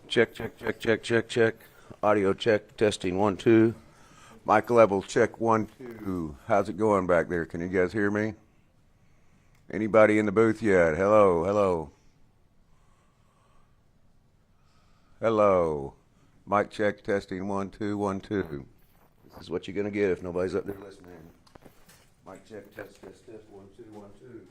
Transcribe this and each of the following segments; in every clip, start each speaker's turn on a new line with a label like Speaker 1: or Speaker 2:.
Speaker 1: Check, check, check, check, check, check. Audio check, testing 1, 2. Mic level check 1, 2. How's it going back there? Can you guys hear me? Anybody in the booth yet? Hello, hello. Hello. Mic check, testing 1, 2, 1, 2. This is what you're gonna get if nobody's up there listening. Mic check, test, test, test, 1, 2, 1, 2.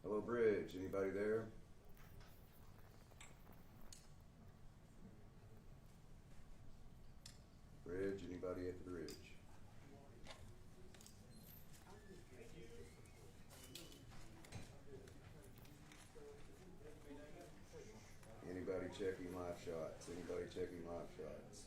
Speaker 1: Hello, Bridge. Anybody there? Bridge. Anybody at the bridge? Anybody checking live shots? Anybody checking live shots?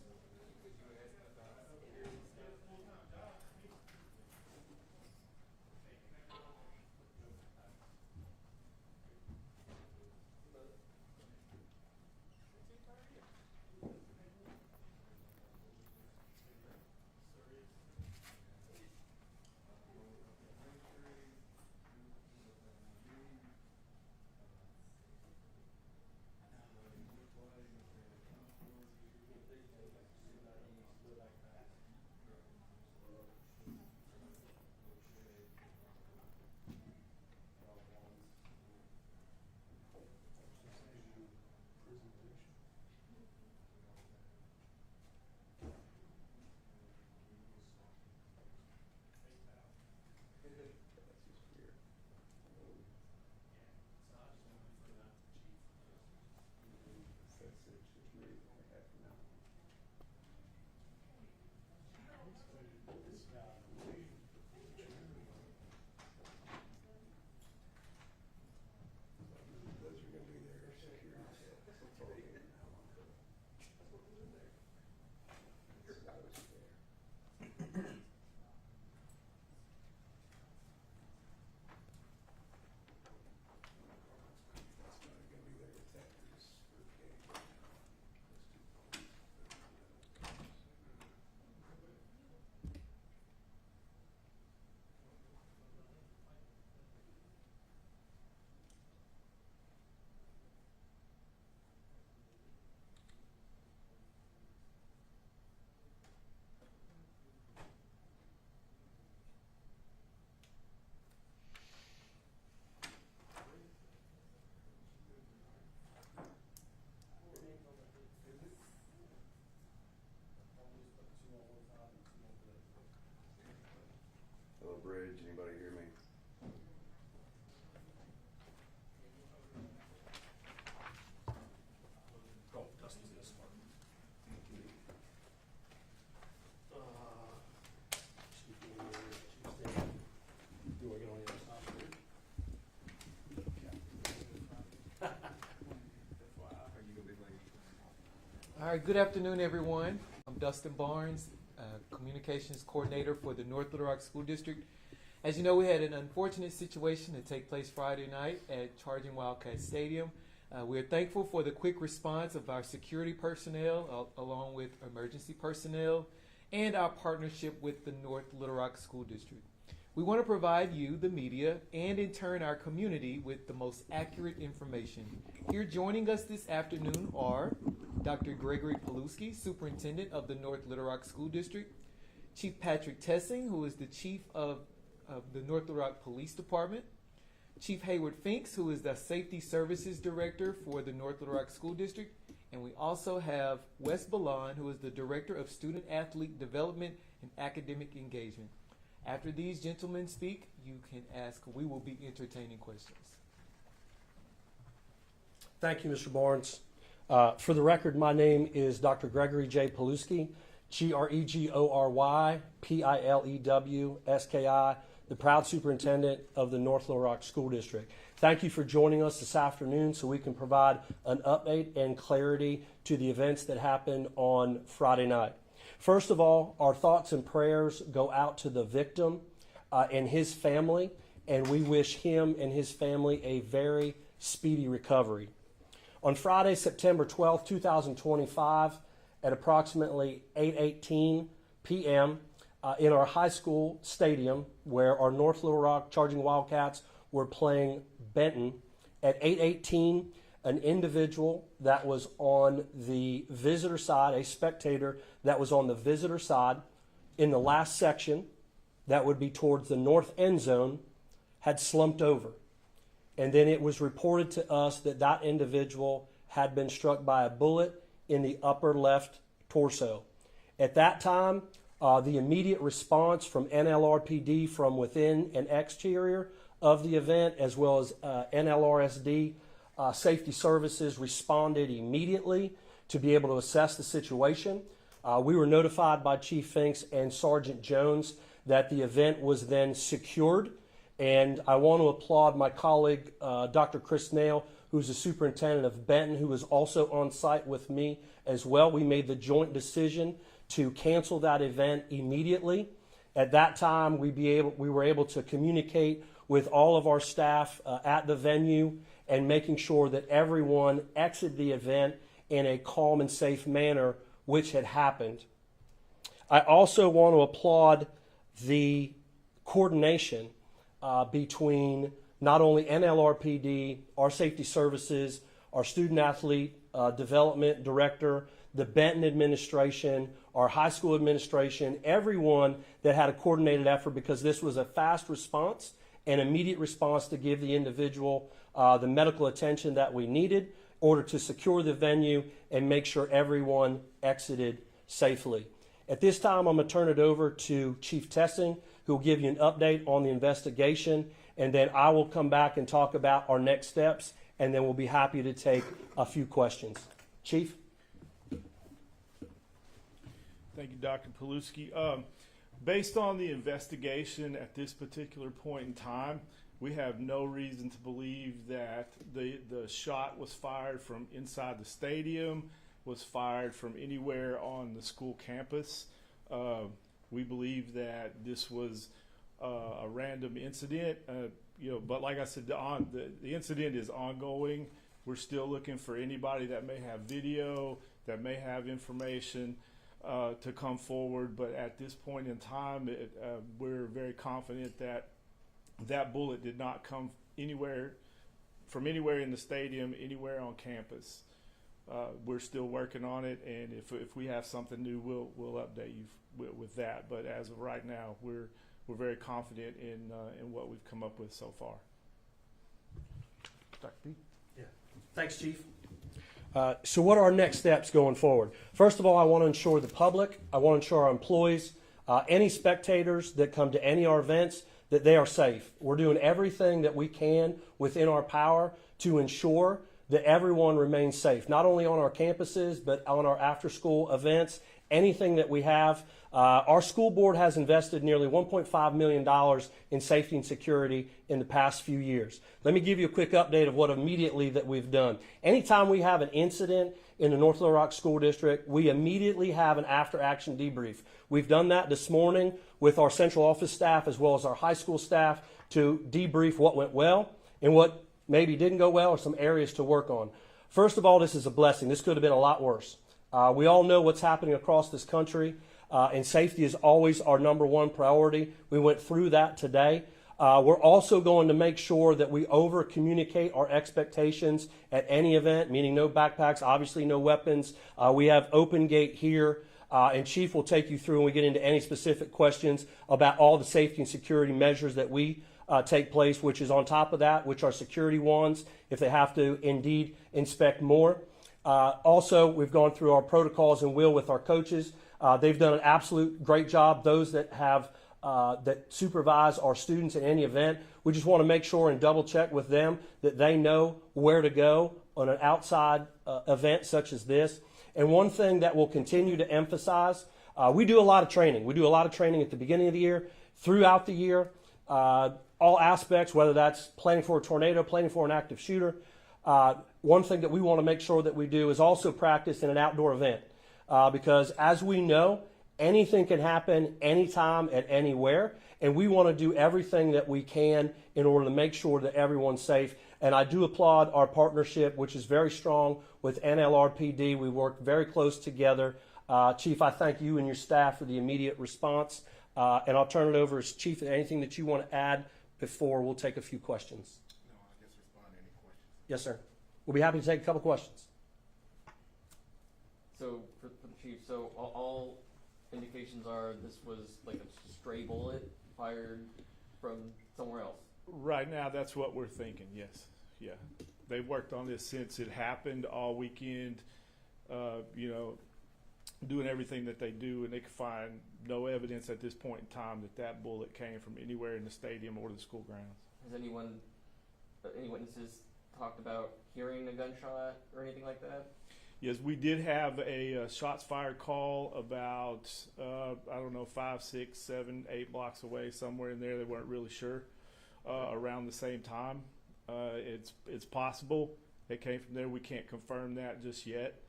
Speaker 1: Hello, Bridge. Anybody hear me?
Speaker 2: Oh, Dustin's gonna start. Tuesday. Do I get on the other side? Are you gonna be late?
Speaker 3: All right, good afternoon, everyone. I'm Dustin Barnes, Communications Coordinator for the North Little Rock School District. As you know, we had an unfortunate situation that take place Friday night at Charging Wildcat Stadium. We're thankful for the quick response of our security personnel, along with emergency personnel, and our partnership with the North Little Rock School District. We want to provide you, the media, and in turn our community with the most accurate information. Here joining us this afternoon are Dr. Gregory Paluski, Superintendent of the North Little Rock School District, Chief Patrick Tessing, who is the Chief of the North Little Rock Police Department, Chief Hayward Finks, who is the Safety Services Director for the North Little Rock School District, and we also have Wes Ballon, who is the Director of Student Athlete Development and Academic Engagement. After these gentlemen speak, you can ask. We will be entertaining questions.
Speaker 2: Thank you, Mr. Barnes.
Speaker 4: For the record, my name is Dr. Gregory J. Paluski, GREGORYPILEWSKI, the proud superintendent of the North Little Rock School District. Thank you for joining us this afternoon so we can provide an update and clarity to the events that happened on Friday night. First of all, our thoughts and prayers go out to the victim and his family, and we wish him and his family a very speedy recovery. On Friday, September 12, 2025, at approximately 8:18 p.m. In our high school stadium, where our North Little Rock Charging Wildcats were playing Benton, at 8:18, an individual that was on the visitor side, a spectator that was on the visitor side in the last section, that would be towards the north end zone, had slumped over. And then it was reported to us that that individual had been struck by a bullet in the upper left torso. At that time, the immediate response from NLRPD from within and exterior of the event, as well as NLRSD Safety Services, responded immediately to be able to assess the situation. We were notified by Chief Finks and Sergeant Jones that the event was then secured. And I want to applaud my colleague, Dr. Chris Nail, who's the superintendent of Benton, who was also on site with me as well. We made the joint decision to cancel that event immediately. At that time, we were able to communicate with all of our staff at the venue and making sure that everyone exited the event in a calm and safe manner, which had happened. I also want to applaud the coordination between not only NLRPD, our safety services, our student athlete development director, the Benton administration, our high school administration, everyone that had a coordinated effort, because this was a fast response, an immediate response to give the individual the medical attention that we needed in order to secure the venue and make sure everyone exited safely. At this time, I'm going to turn it over to Chief Testing, who will give you an update on the investigation, and then I will come back and talk about our next steps, and then we'll be happy to take a few questions. Chief?
Speaker 5: Thank you, Dr. Paluski. Based on the investigation at this particular point in time, we have no reason to believe that the shot was fired from inside the stadium, was fired from anywhere on the school campus. We believe that this was a random incident, but like I said, the incident is ongoing. We're still looking for anybody that may have video, that may have information to come forward, but at this point in time, we're very confident that that bullet did not come from anywhere in the stadium, anywhere on campus. We're still working on it, and if we have something new, we'll update you with that. But as of right now, we're very confident in what we've come up with so far. Dr. P?
Speaker 4: Yeah. Thanks, Chief. So what are our next steps going forward? First of all, I want to ensure the public, I want to ensure our employees, any spectators that come to any of our events, that they are safe. We're doing everything that we can within our power to ensure that everyone remains safe, not only on our campuses, but on our after-school events, anything that we have. Our school board has invested nearly $1.5 million in safety and security in the past few years. Let me give you a quick update of what immediately that we've done. Anytime we have an incident in the North Little Rock School District, we immediately have an after-action debrief. We've done that this morning with our central office staff as well as our high school staff to debrief what went well and what maybe didn't go well or some areas to work on. First of all, this is a blessing. This could have been a lot worse. We all know what's happening across this country, and safety is always our number one priority. We went through that today. We're also going to make sure that we over-communicate our expectations at any event, meaning no backpacks, obviously no weapons. We have open gate here, and Chief will take you through when we get into any specific questions about all the safety and security measures that we take place, which is on top of that, which are security ones, if they have to indeed inspect more. Also, we've gone through our protocols and will with our coaches. They've done an absolute great job. Those that have that supervise our students in any event, we just want to make sure and double check with them that they know where to go on an outside event such as this. And one thing that we'll continue to emphasize, we do a lot of training. We do a lot of training at the beginning of the year, throughout the year, all aspects, whether that's planning for a tornado, planning for an active shooter. One thing that we want to make sure that we do is also practice in an outdoor event, because as we know, anything can happen anytime at anywhere, and we want to do everything that we can in order to make sure that everyone's safe. And I do applaud our partnership, which is very strong with NLRPD. We work very close together. Chief, I thank you and your staff for the immediate response. And I'll turn it over as Chief. Anything that you want to add before we'll take a few questions?
Speaker 6: No, I guess respond to any questions.
Speaker 4: Yes, sir. We'll be happy to take a couple questions.
Speaker 7: So for the chief, so all indications are this was like a stray bullet fired from somewhere else.
Speaker 5: Right now, that's what we're thinking, yes. Yeah. They've worked on this since it happened all weekend, you know, doing everything that they do, and they can find no evidence at this point in time that that bullet came from anywhere in the stadium or the school grounds.
Speaker 7: Has anyone, any witnesses talked about hearing a gunshot or anything like that?
Speaker 5: Yes, we did have a shots fired call about, I don't know, 5, 6, 7, 8 blocks away, somewhere in there. They weren't really sure. Around the same time, it's possible it came from there. We can't confirm that just yet,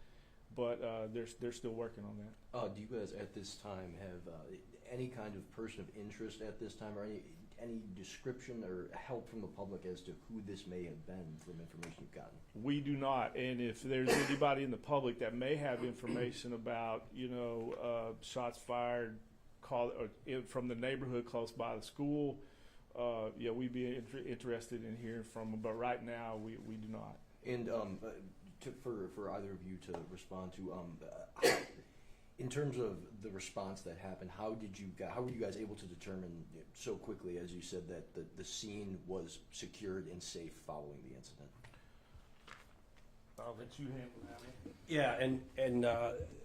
Speaker 5: but they're still working on that.
Speaker 8: Do you guys at this time have any kind of person of interest at this time, or any description or help from the public as to who this may have been from information you've gotten?
Speaker 5: We do not, and if there's anybody in the public that may have information about, you know, shots fired, from the neighborhood close by the school, yeah, we'd be interested in hearing from them. But right now, we do not.
Speaker 8: And for either of you to respond to, in terms of the response that happened, how were you guys able to determine so quickly, as you said, that the scene was secured and safe following the incident?
Speaker 5: I'll let you handle that one.
Speaker 4: Yeah, and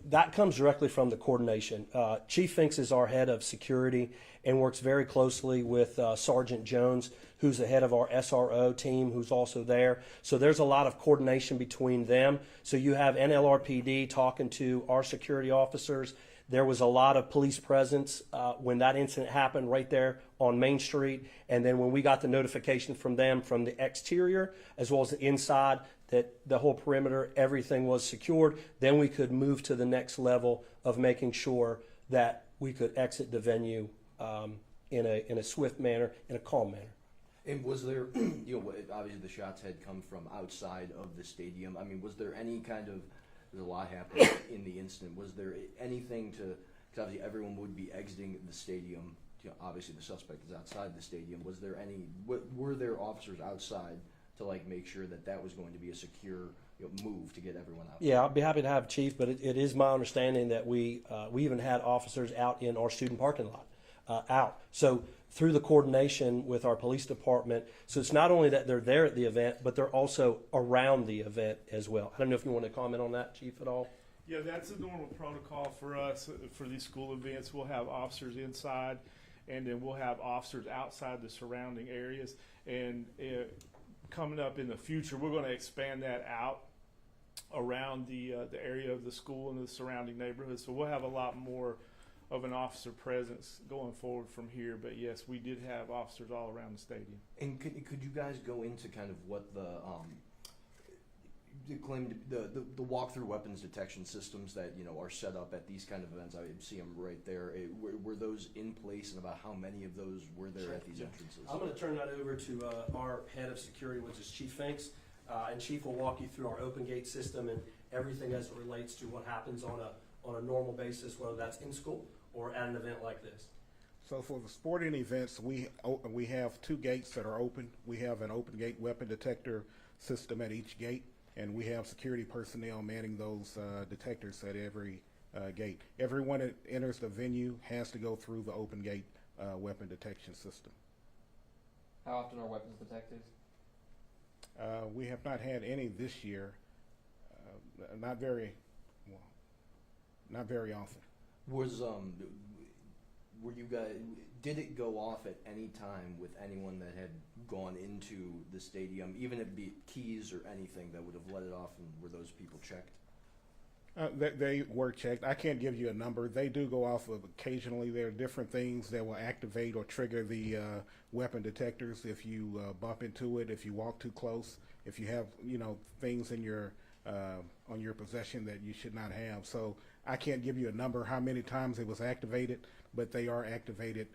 Speaker 4: that comes directly from the coordination. Chief Finks is our head of security and works very closely with Sergeant Jones, who's the head of our SRO team, who's also there. So there's a lot of coordination between them. So you have NLRPD talking to our security officers. There was a lot of police presence when that incident happened right there on Main Street. And then when we got the notification from them from the exterior as well as the inside, that the whole perimeter, everything was secured, then we could move to the next level of making sure that we could exit the venue in a swift manner, in a calm manner.
Speaker 8: And was there, you know, obviously the shots had come from outside of the stadium. I mean, was there any kind of, there's a lot happening in the incident. Was there anything to, because obviously everyone would be exiting the stadium. You know, obviously the suspect is outside the stadium. Was there any, were there officers outside to like make sure that that was going to be a secure, you know, move to get everyone out?
Speaker 4: Yeah, I'd be happy to have Chief, but it is my understanding that we even had officers out in our student parking lot, out. So through the coordination with our police department, so it's not only that they're there at the event, but they're also around the event as well. I don't know if you want to comment on that, Chief, at all.
Speaker 5: Yeah, that's a normal protocol for us for these school events. We'll have officers inside, and then we'll have officers outside the surrounding areas. And coming up in the future, we're going to expand that out around the area of the school and the surrounding neighborhoods. So we'll have a lot more of an officer presence going forward from here. But yes, we did have officers all around the stadium.
Speaker 8: And could you guys go into kind of what the claimed the walk-through weapons detection systems that, you know, are set up at these kind of events? I see them right there. Were those in place, and about how many of those were there at these entrances?
Speaker 4: I'm going to turn that over to our head of security, which is Chief Finks, and Chief will walk you through our open gate system and everything as it relates to what happens on a normal basis, whether that's in school or at an event like this.
Speaker 6: So for the sporting events, we have 2 gates that are open. We have an open gate weapon detector system at each gate, and we have security personnel manning those detectors at every gate. Everyone that enters the venue has to go through the open gate weapon detection system.
Speaker 7: How often are weapons detected?
Speaker 6: We have not had any this year, not very often.
Speaker 8: Was were you guys, did it go off at any time with anyone that had gone into the stadium, even if it be keys or anything that would have let it off, and were those people checked?
Speaker 6: They were checked. I can't give you a number. They do go off of occasionally. There are different things that will activate or trigger the weapon detectors if you bump into it, if you walk too close, if you have things in your on your possession that you should not have. So I can't give you a number how many times it was activated, but they are activated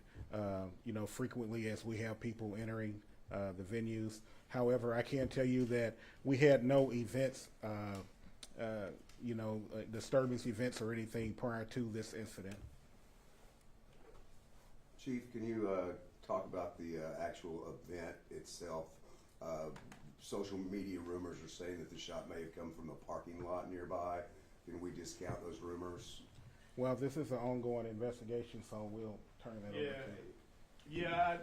Speaker 6: frequently as we have people entering the venues. However, I can tell you that we had no events disturbance events or anything prior to this incident.
Speaker 1: Chief, can you talk about the actual event itself? Social media rumors are saying that the shot may have come from a parking lot nearby. Can we discount those rumors?
Speaker 6: Well, this is an ongoing investigation, so we'll turn that over to you.
Speaker 5: Yeah,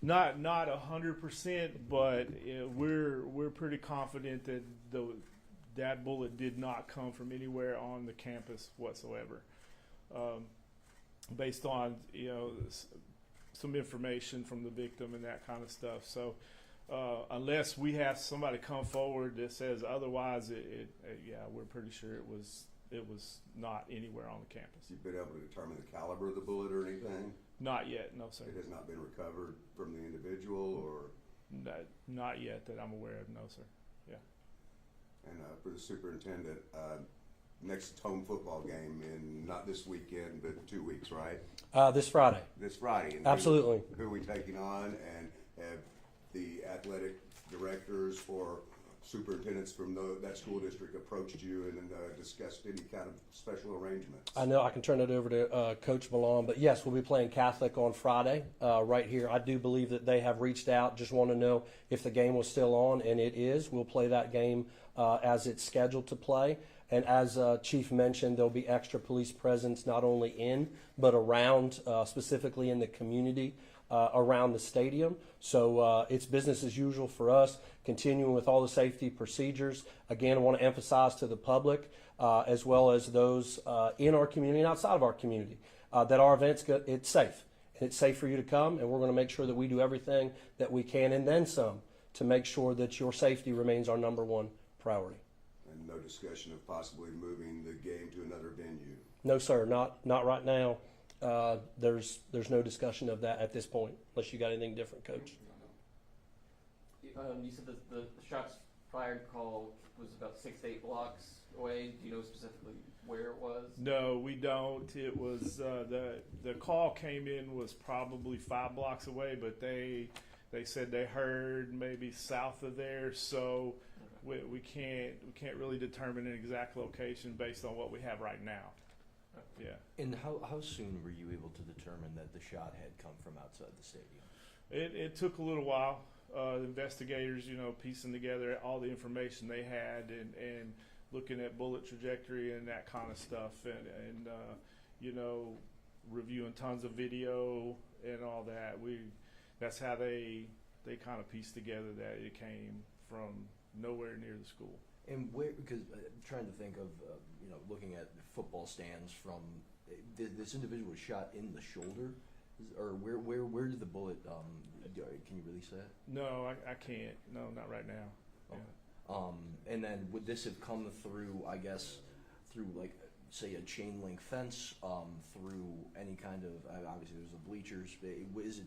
Speaker 5: not 100%, but we're pretty confident that that bullet did not come from anywhere on the campus whatsoever, based on some information from the victim and that kind of stuff. So unless we have somebody come forward that says otherwise, we're pretty sure it was not anywhere on the campus.
Speaker 1: You've been able to determine the caliber of the bullet or anything?
Speaker 5: Not yet, no sir.
Speaker 1: It has not been recovered from the individual, or?
Speaker 5: Not yet that I'm aware of, no sir. Yeah.
Speaker 1: And for the superintendent, next home football game in not this weekend, but 2 weeks, right?
Speaker 4: This Friday.
Speaker 1: This Friday. And
Speaker 4: Absolutely.
Speaker 1: Who are we taking on? And have the athletic directors or superintendents from that school district approached you and discussed any kind of special arrangements?
Speaker 4: I know I can turn it over to Coach Milan, but yes, we'll be playing Catholic on Friday right here. I do believe that they have reached out, just want to know if the game was still on, and it is. We'll play that game as it's scheduled to play. And as Chief mentioned, there'll be extra police presence not only in, but around, specifically in the community around the stadium. So it's business as usual for us, continuing with all the safety procedures. Again, I want to emphasize to the public, as well as those in our community and outside of our community, that our event's good, it's safe. And it's safe for you to come, and we're going to make sure that we do everything that we can, and then some, to make sure that your safety remains our #1 priority.
Speaker 1: And no discussion of possibly moving the game to another venue?
Speaker 4: No, sir, not right now. There's no discussion of that at this point, unless you got anything different, Coach.
Speaker 7: You said that the shots fired call was about 6 to 8 blocks away. Do you know specifically where it was?
Speaker 5: No, we don't. It was the call came in was probably 5 blocks away, but they said they heard maybe south of there, so we can't really determine an exact location based on what we have right now. Yeah.
Speaker 8: And how soon were you able to determine that the shot had come from outside the stadium?
Speaker 5: It took a little while. The investigators, piecing together all the information they had and looking at bullet trajectory and that kind of stuff, and reviewing tons of video and all that. That's how they kind of pieced together that it came from nowhere near the school.
Speaker 8: And where, because I'm trying to think of, looking at football stands from, this individual was shot in the shoulder, or where did the bullet, can you release that?
Speaker 5: No, I can't. No, not right now. Yeah.
Speaker 8: And then would this have come through, I guess, through like, say, a chain link fence, through any kind of, obviously there's the bleachers, is it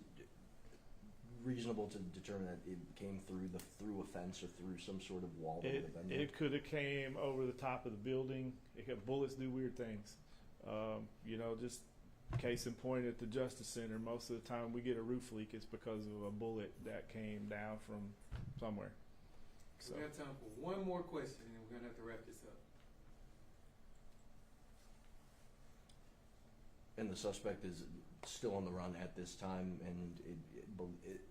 Speaker 8: reasonable to determine that it came through a fence or through some sort of wall that would have been there?
Speaker 5: It could have came over the top of the building. Bullets do weird things. Just case in point at the Justice Center, most of the time we get a roof leak, it's because of a bullet that came down from somewhere. So.
Speaker 3: We have time for one more question, and we're going to have to wrap this up.
Speaker 8: And the suspect is still on the run at this time, and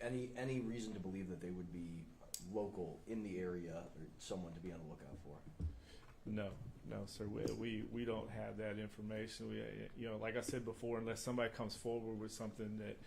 Speaker 8: any reason to believe that they would be local in the area or someone to be on the lookout for?
Speaker 5: No, sir. We don't have that information. We, like I said before, unless somebody comes forward with something that